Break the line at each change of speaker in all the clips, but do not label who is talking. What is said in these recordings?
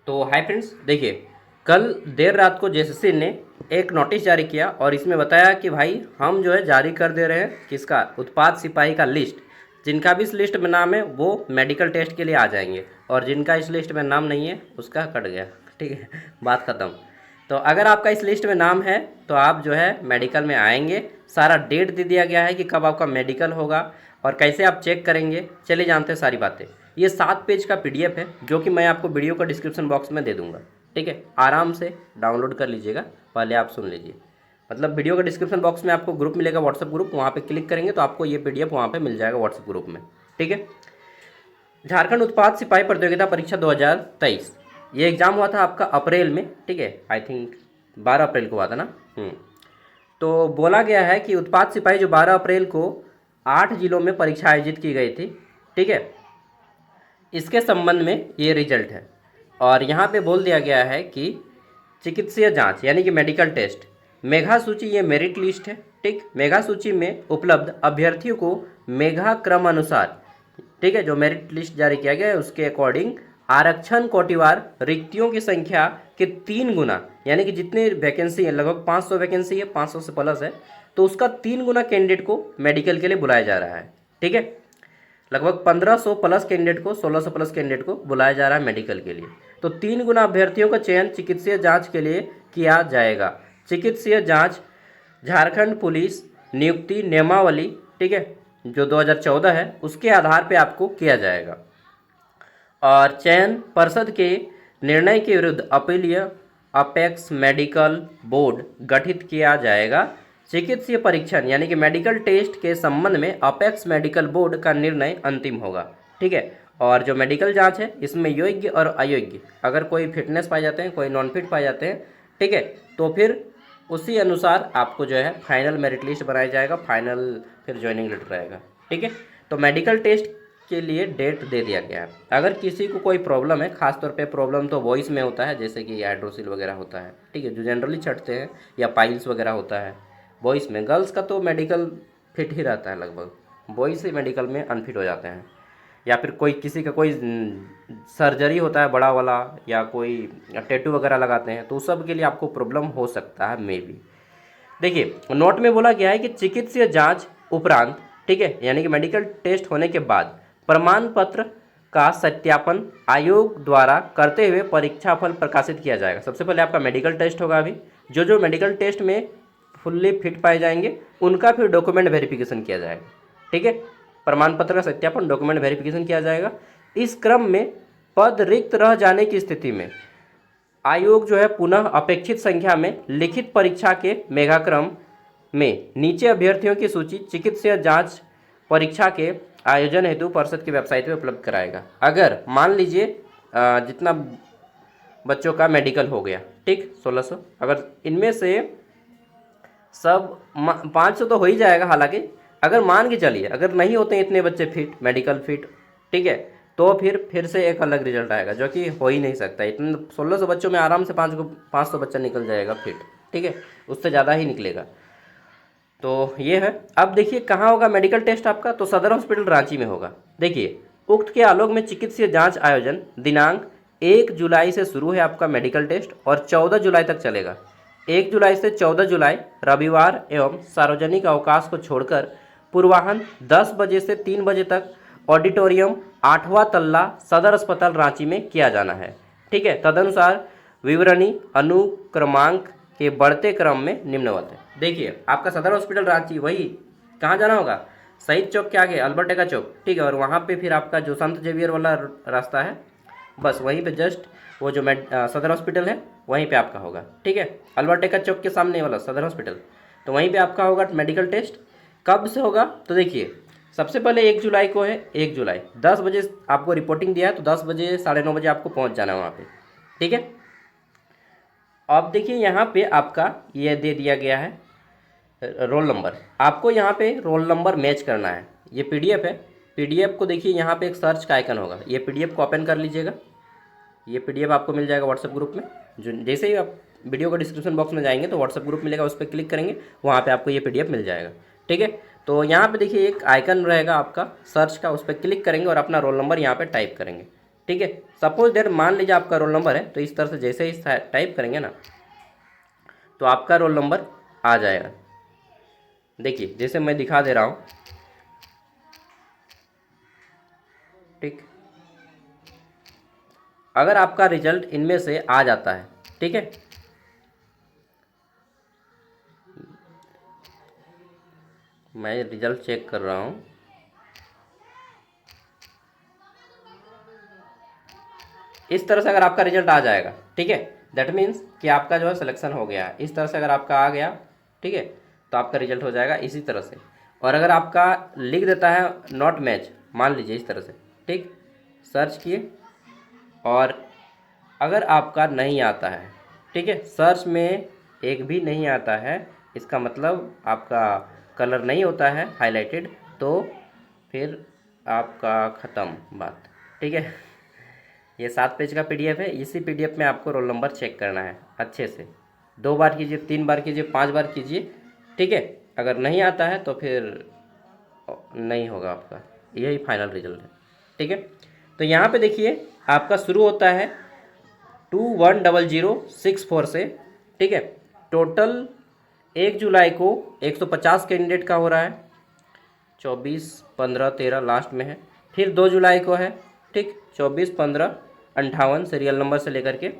तो hi friends, देखिए कल देर रात को जेएसएससी ने एक नोटिस जारी किया और इसमें बताया कि भाई हम जो है जारी कर दे रहे हैं किसका, उत्पाद सिपाही का लिस्ट। जिनका भी इस लिस्ट में नाम है वो मेडिकल टेस्ट के लिए आ जाएंगे और जिनका इस लिस्ट में नाम नहीं है उसका कट गया। ठीक है, बात ख़त्म। तो अगर आपका इस लिस्ट में नाम है तो आप जो है मेडिकल में आएंगे। सारा डेट दे दिया गया है कि कब आपका मेडिकल होगा और कैसे आप चेक करेंगे। चलिए जानते हैं सारी बातें। ये 7 पेज का पीडीएफ है जो कि मैं आपको वीडियो का डिस्क्रिप्शन बॉक्स में दे दूंगा। ठीक है, आराम से डाउनलोड कर लीजिएगा, पहले आप सुन लीजिए। मतलब वीडियो का डिस्क्रिप्शन बॉक्स में आपको ग्रुप मिलेगा, व्हाट्सएप ग्रुप, वहाँ पे क्लिक करेंगे तो आपको ये पीडीएफ वहाँ पे मिल जाएगा व्हाट्सएप ग्रुप में। ठीक है, झारखंड उत्पाद सिपाही प्रतियोगिता परीक्षा 2023, ये एग्ज़ाम हुआ था आपका अप्रैल में। ठीक है, आई थिंक 12 अप्रैल को हुआ था ना। तो बोला गया है कि उत्पाद सिपाही जो 12 अप्रैल को 8 जिलों में परीक्षा आयोजित की गई थी। ठीक है, इसके संबंध में ये रिजल्ट है और यहाँ पे बोल दिया गया है कि चिकित्सीय जांच यानी कि मेडिकल टेस्ट, मेघा सूची, ये मेरिट लिस्ट है। ठीक, मेघा सूची में उपलब्ध अभ्यर्थियों को मेघा क्रम अनुसार, ठीक है, जो मेरिट लिस्ट जारी किया गया है उसके अकॉर्डिंग आरक्षण कोटिवार रिक्तियों की संख्या के 3 गुना, यानी कि जितनी वैकेंसी है, लगभग 500 वैकेंसी है, 500 से प्लस है, तो उसका 3 गुना कैंडिडेट को मेडिकल के लिए बुलाया जा रहा है। ठीक है, लगभग 1500 प्लस कैंडिडेट को, 1600 प्लस कैंडिडेट को बुलाया जा रहा है मेडिकल के लिए। तो 3 गुना अभ्यर्थियों का चयन चिकित्सीय जांच के लिए किया जाएगा। चिकित्सीय जांच झारखंड पुलिस नियुक्ति नियमावली, ठीक है, जो 2014 है उसके आधार पे आपको किया जाएगा और चयन परिषद के निर्णय के विरुद्ध अपीलीय अपेक्स मेडिकल बोर्ड गठित किया जाएगा। चिकित्सीय परीक्षण यानी कि मेडिकल टेस्ट के संबंध में अपेक्स मेडिकल बोर्ड का निर्णय अंतिम होगा। ठीक है, और जो मेडिकल जांच है इसमें योग्य और अयोग्य, अगर कोई फिटनेस पाए जाते हैं, कोई नॉन फिट पाए जाते हैं, ठीक है, तो फिर उसी अनुसार आपको जो है फाइनल मेरिट लिस्ट बनाया जाएगा, फाइनल फिर ज्वाइनिंग लेटर आएगा। ठीक है, तो मेडिकल टेस्ट के लिए डेट दे दिया गया है। अगर किसी को कोई प्रॉब्लम है, खासतौर पे प्रॉब्लम तो वॉइस में होता है, जैसे कि हाइड्रोसिल वगैरह होता है, ठीक है, जो जनरली चढ़ते हैं, या पाइल्स वगैरह होता है बॉयज़ में। गर्ल्स का तो मेडिकल फिट ही रहता है, लगभग बॉयज़ से मेडिकल में अनफिट हो जाते हैं। या फिर कोई किसी का कोई सर्जरी होता है बड़ा वाला, या कोई टैटू वगैरह लगाते हैं, तो उस सब के लिए आपको प्रॉब्लम हो सकता है मे बी। देखिए नोट में बोला गया है कि चिकित्सीय जांच उपरांत, ठीक है, यानी कि मेडिकल टेस्ट होने के बाद प्रमाण पत्र का सत्यापन आयोग द्वारा करते हुए परीक्षा फल प्रकाशित किया जाएगा। सबसे पहले आपका मेडिकल टेस्ट होगा। अभी जो जो मेडिकल टेस्ट में फुल्ली फिट पाए जाएंगे उनका फिर डॉक्यूमेंट वेरिफिकेशन किया जाएगा। ठीक है, प्रमाण पत्र का सत्यापन, डॉक्यूमेंट वेरिफिकेशन किया जाएगा। इस क्रम में पद रिक्त रह जाने की स्थिति में आयोग जो है पुनः अपेक्षित संख्या में लिखित परीक्षा के मेघाक्रम में नीचे अभ्यर्थियों की सूची चिकित्सीय जांच परीक्षा के आयोजन हेतु परिषद की वेबसाइट पर उपलब्ध कराएगा। अगर मान लीजिए जितना बच्चों का मेडिकल हो गया, ठीक, 1600, अगर इनमें से सब 500 तो हो ही जाएगा। हालांकि अगर मान के चलिए अगर नहीं होते इतने बच्चे फिट, मेडिकल फिट, ठीक है, तो फिर से एक अलग रिजल्ट आएगा, जो कि हो ही नहीं सकता। इतने 1600 बच्चों में आराम से 500 बच्चा निकल जाएगा फिट। ठीक है, उससे ज़्यादा ही निकलेगा। तो ये है। अब देखिए कहाँ होगा मेडिकल टेस्ट आपका, तो सदर हॉस्पिटल रांची में होगा। देखिए उक्त के आलोक में चिकित्सीय जांच आयोजन दिनांक 1 जुलाई से शुरू है आपका मेडिकल टेस्ट और 14 जुलाई तक चलेगा। 1 जुलाई से 14 जुलाई रविवार एवं सार्वजनिक अवकाश को छोड़कर पूर्वाह्न 10 बजे से 3 बजे तक ऑडिटोरियम 8वां तल्ला सदर अस्पताल रांची में किया जाना है। ठीक है, तदनुसार विवरणी अनुक्रमांक के बढ़ते क्रम में निम्नवत है। देखिए आपका सदर हॉस्पिटल रांची, वही कहाँ जाना होगा, शहीद चौक के आगे अल्बर्ट एक्का चौक, ठीक है, और वहाँ पे फिर आपका जो संत जेवियर वाला रास्ता है, बस वहीं पे जस्ट वो जो सदर हॉस्पिटल है वहीं पे आपका होगा। ठीक है, अल्बर्ट एक्का चौक के सामने वाला सदर हॉस्पिटल, तो वहीं पे आपका होगा मेडिकल टेस्ट। कब से होगा, तो देखिए सबसे पहले 1 जुलाई को है। 1 जुलाई 10 बजे आपको रिपोर्टिंग दिया है, तो 10 बजे 9:30 बजे आपको पहुँच जाना है वहाँ पे। ठीक है, अब देखिए यहाँ पे आपका ये दे दिया गया है रोल नंबर। आपको यहाँ पे रोल नंबर मैच करना है। ये पीडीएफ है, पीडीएफ को देखिए यहाँ पे एक सर्च का आइकन होगा, ये पीडीएफ को ओपन कर लीजिएगा। ये पीडीएफ आपको मिल जाएगा व्हाट्सएप ग्रुप में। जो जैसे ही आप वीडियो का डिस्क्रिप्शन बॉक्स में जाएंगे तो व्हाट्सएप ग्रुप मिलेगा, उस पर क्लिक करेंगे, वहाँ पे आपको ये पीडीएफ मिल जाएगा। ठीक है, तो यहाँ पे देखिए एक आइकन रहेगा आपका सर्च का, उस पर क्लिक करेंगे और अपना रोल नंबर यहाँ पे टाइप करेंगे। ठीक है। सपोज दैट मान लीजिए आपका रोल नंबर है, तो इस तरह से जैसे ही टाइप करेंगे ना तो आपका रोल नंबर आ जाएगा। देखिए जैसे मैं दिखा दे रहा हूँ, ठीक। अगर आपका रिजल्ट इनमें से आ जाता है, ठीक है, मैं रिजल्ट चेक कर रहा हूँ। इस तरह से अगर आपका रिजल्ट आ जाएगा, ठीक है, दैट मीन्स कि आपका जो है सिलेक्शन हो गया है। इस तरह से अगर आपका आ गया, ठीक है, तो आपका रिजल्ट हो जाएगा इसी तरह से। और अगर आपका लिख देता है नॉट मैच, मान लीजिए इस तरह से, ठीक, सर्च किए, और अगर आपका नहीं आता है, ठीक है, सर्च में एक भी नहीं आता है, इसका मतलब आपका कलर नहीं होता है हाईलाइटेड, तो फिर आपका ख़त्म बात, ठीक है। ये 7 पेज का पीडीएफ है। इसी पीडीएफ में आपको रोल नंबर चेक करना है अच्छे से। 2 बार कीजिए, 3 बार कीजिए, 5 बार कीजिए, ठीक है। अगर नहीं आता है तो फिर नहीं होगा आपका, यही फाइनल रिजल्ट है, ठीक है। तो यहाँ पे देखिए आपका शुरू होता है 210064 से, ठीक है। टोटल 1 जुलाई को 150 कैंडिडेट का हो रहा है, 24, 15, 13 लास्ट में है। फिर 2 जुलाई को है, ठीक, 24, 15, 58 सीरियल नंबर से लेकर के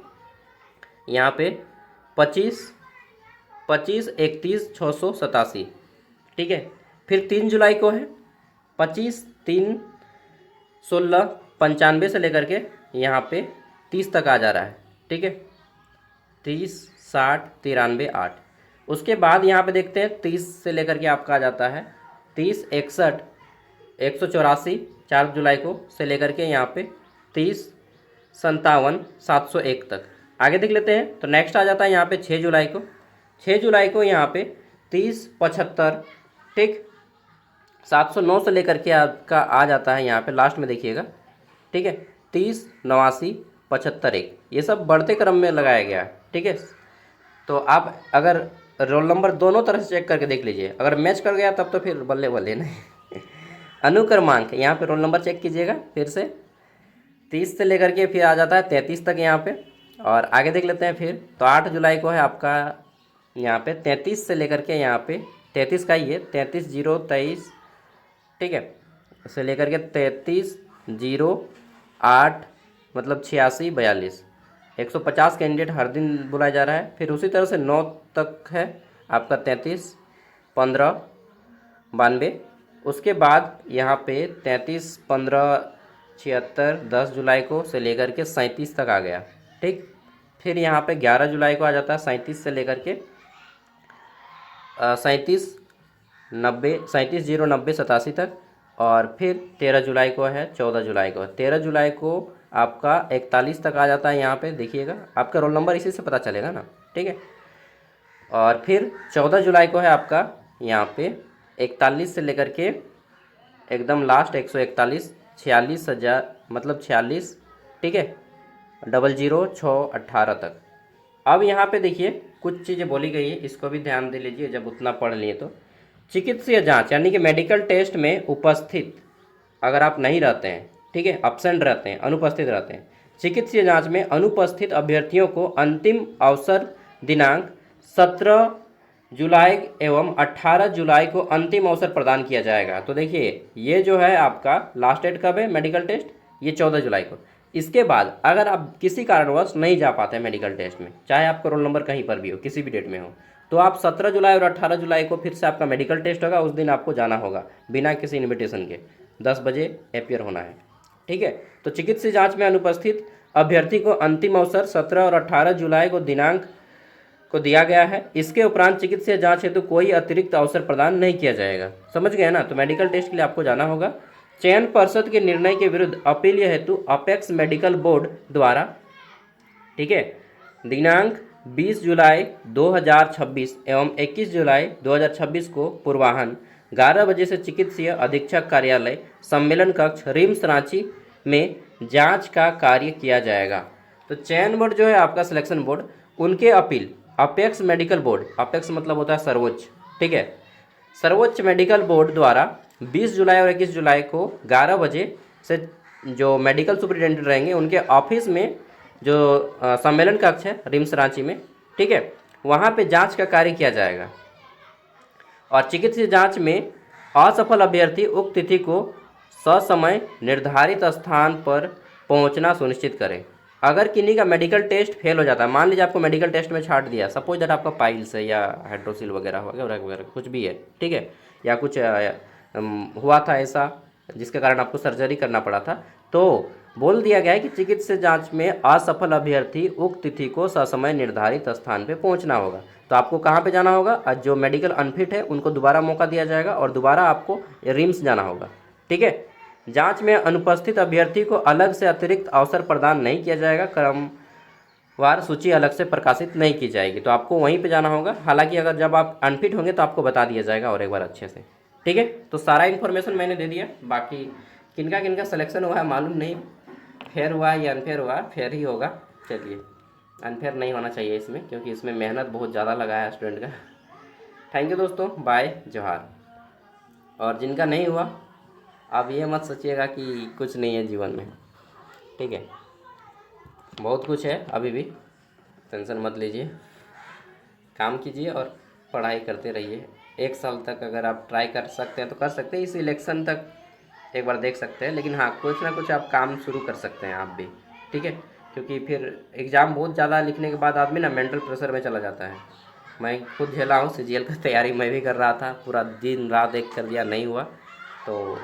यहाँ पे 25, 25, 31, 687, ठीक है। फिर 3 जुलाई को है 25, 3, 16, 95 से लेकर के यहाँ पे 30 तक आ जा रहा है, ठीक है। 30, 60, 93, 8। उसके बाद यहाँ पे देखते हैं 30 से लेकर के आपका आ जाता है 30, 61, 184 4 जुलाई को से लेकर के यहाँ पे 30, 57, 701 तक। आगे देख लेते हैं तो नेक्स्ट आ जाता है यहाँ पे 6 जुलाई को। 6 जुलाई को यहाँ पे 30, 75, ठीक, 709 से लेकर के आपका आ जाता है यहाँ पे लास्ट में देखिएगा, ठीक है, 30, 89, 75, 1। ये सब बढ़ते क्रम में लगाया गया है, ठीक है। तो आप अगर रोल नंबर दोनों तरह से चेक करके देख लीजिए, अगर मैच कर गया तब तो फिर बल्ले बल्ले नहीं। अनुक्रमांक यहाँ पे रोल नंबर चेक कीजिएगा फिर से, 30 से लेकर के फिर आ जाता है 33 तक यहाँ पे। और आगे देख लेते हैं फिर, तो 8 जुलाई को है आपका यहाँ पे 33 से लेकर के यहाँ पे 33 का ही है, 33, 0, 23, ठीक है, से लेकर के 33, 0, 8, मतलब 86, 42, 150 कैंडिडेट हर दिन बुलाया जा रहा है। फिर उसी तरह से 9 तक है आपका 33, 15, 92। उसके बाद यहाँ पे 33, 15, 76, 10 जुलाई को से लेकर के 37 तक आ गया, ठीक। फिर यहाँ पे 11 जुलाई को आ जाता है 37 से लेकर के 37, 90, 37, 0, 90, 87 तक। और फिर 13 जुलाई को है, 14 जुलाई को, 13 जुलाई को आपका 41 तक आ जाता है। यहाँ पे देखिएगा आपका रोल नंबर इसी से पता चलेगा ना, ठीक है। और फिर 14 जुलाई को है आपका यहाँ पे 41 से लेकर के एकदम लास्ट 141, 46,000, मतलब 46, ठीक है, 00,618 तक। अब यहाँ पे देखिए कुछ चीज़ें बोली गई है, इसको भी ध्यान दे लीजिए जब उतना पढ़ लिए तो। चिकित्सीय जांच यानी कि मेडिकल टेस्ट में उपस्थित अगर आप नहीं रहते हैं, ठीक है, एब्सेंट रहते हैं, अनुपस्थित रहते हैं, चिकित्सीय जांच में अनुपस्थित अभ्यर्थियों को अंतिम अवसर दिनांक 17 जुलाई एवं 18 जुलाई को अंतिम अवसर प्रदान किया जाएगा। तो देखिए ये जो है आपका लास्ट डेट कब है मेडिकल टेस्ट, ये 14 जुलाई को। इसके बाद अगर आप किसी कारणवश नहीं जा पाते हैं मेडिकल टेस्ट में, चाहे आपका रोल नंबर कहीं पर भी हो, किसी भी डेट में हो, तो आप 17 जुलाई और 18 जुलाई को फिर से आपका मेडिकल टेस्ट होगा। उस दिन आपको जाना होगा बिना किसी इन्विटेशन के, 10 बजे अपियर होना है, ठीक है। तो चिकित्सीय जांच में अनुपस्थित अभ्यर्थी को अंतिम अवसर 17 और 18 जुलाई को दिनांक को दिया गया है। इसके उपरांत चिकित्सीय जांच हेतु कोई अतिरिक्त अवसर प्रदान नहीं किया जाएगा। समझ गए ना। तो मेडिकल टेस्ट के लिए आपको जाना होगा। चयन पर्षद के निर्णय के विरुद्ध अपील हेतु अपेक्स मेडिकल बोर्ड द्वारा, ठीक है, दिनांक 20 जुलाई 2026 एवं 21 जुलाई 2026 को पूर्वाह्न 11 बजे से चिकित्सीय अधीक्षक कार्यालय सम्मेलन कक्ष रिम्स रांची में जांच का कार्य किया जाएगा। तो चयन बोर्ड जो है आपका सिलेक्शन बोर्ड, उनके appeal apex medical board, apex मतलब होता है सर्वोच्च, ठीक है, सर्वोच्च मेडिकल बोर्ड द्वारा 20 जुलाई और 21 जुलाई को 11 बजे से जो मेडिकल सुपरिटेंडेंट रहेंगे उनके ऑफिस में जो सम्मेलन कक्ष है रिम्स रांची में, ठीक है, वहाँ पे जांच का कार्य किया जाएगा। और चिकित्सीय जांच में असफल अभ्यर्थी उक्त तिथि को ससमय निर्धारित स्थान पर पहुंचना सुनिश्चित करें। अगर किन्हीं का मेडिकल टेस्ट फेल हो जाता है, मान लीजिए आपको मेडिकल टेस्ट में छांट दिया, सपोज दैट आपका पाइल्स है या हाइड्रोसिल वगैरह वगैरह वगैरह कुछ भी है, ठीक है, या कुछ हुआ था ऐसा जिसके कारण आपको सर्जरी करना पड़ा था, तो बोल दिया गया है कि चिकित्सीय जांच में असफल अभ्यर्थी उक्त तिथि को ससमय निर्धारित स्थान पे पहुंचना होगा। तो आपको कहाँ पे जाना होगा? जो मेडिकल अनफिट है उनको दोबारा मौका दिया जाएगा और दोबारा आपको रिम्स जाना होगा, ठीक है। जांच में अनुपस्थित अभ्यर्थी को अलग से अतिरिक्त अवसर प्रदान नहीं किया जाएगा, क्रमवार सूची अलग से प्रकाशित नहीं की जाएगी, तो आपको वहीं पे जाना होगा। हालांकि अगर जब आप अनफिट होंगे तो आपको बता दिया जाएगा और एक बार अच्छे से, ठीक है। तो सारा इन्फॉर्मेशन मैंने दे दिया। बाकी किनका किनका सिलेक्शन हुआ है मालूम नहीं, फेयर हुआ है या अनफेयर हुआ है, फेयर ही होगा। चलिए, अनफेयर नहीं होना चाहिए इसमें, क्योंकि इसमें मेहनत बहुत ज़्यादा लगा है स्टूडेंट का। थैंक यू दोस्तों, बाय, जोहार। और जिनका नहीं हुआ आप ये मत सोचिएगा कि कुछ नहीं है जीवन में, ठीक है, बहुत कुछ है अभी भी, टेंशन मत लीजिए, काम कीजिए और पढ़ाई करते रहिए। एक साल तक अगर आप ट्राई कर सकते हैं तो कर सकते हैं, इस इलेक्शन तक एक बार देख सकते हैं, लेकिन हाँ कुछ ना कुछ आप काम शुरू कर सकते हैं आप भी, ठीक है, क्योंकि फिर एग्ज़ाम बहुत ज़्यादा लिखने के बाद आदमी ना मेंटल प्रेशर में चला जाता है। मैं खुद झेला हूँ, सीजीएल की तैयारी मैं भी कर रहा था, पूरा दिन रात एक कर दिया, नहीं हुआ, तो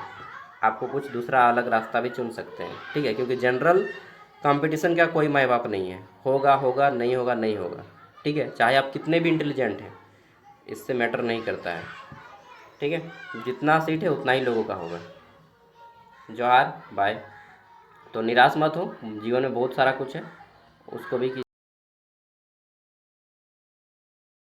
आपको कुछ दूसरा अलग रास्ता भी चुन सकते हैं, ठीक है, क्योंकि जनरल कंपटीशन का कोई माय बाप नहीं है, होगा होगा, नहीं होगा नहीं होगा, ठीक है, चाहे आप कितने भी इंटेलिजेंट हैं, इससे मैटर नहीं करता है, ठीक है, जितना सीट है उतना ही लोगों का होगा। जोहार, बाय। तो निराश मत हो, जीवन में बहुत सारा कुछ है, उसको भी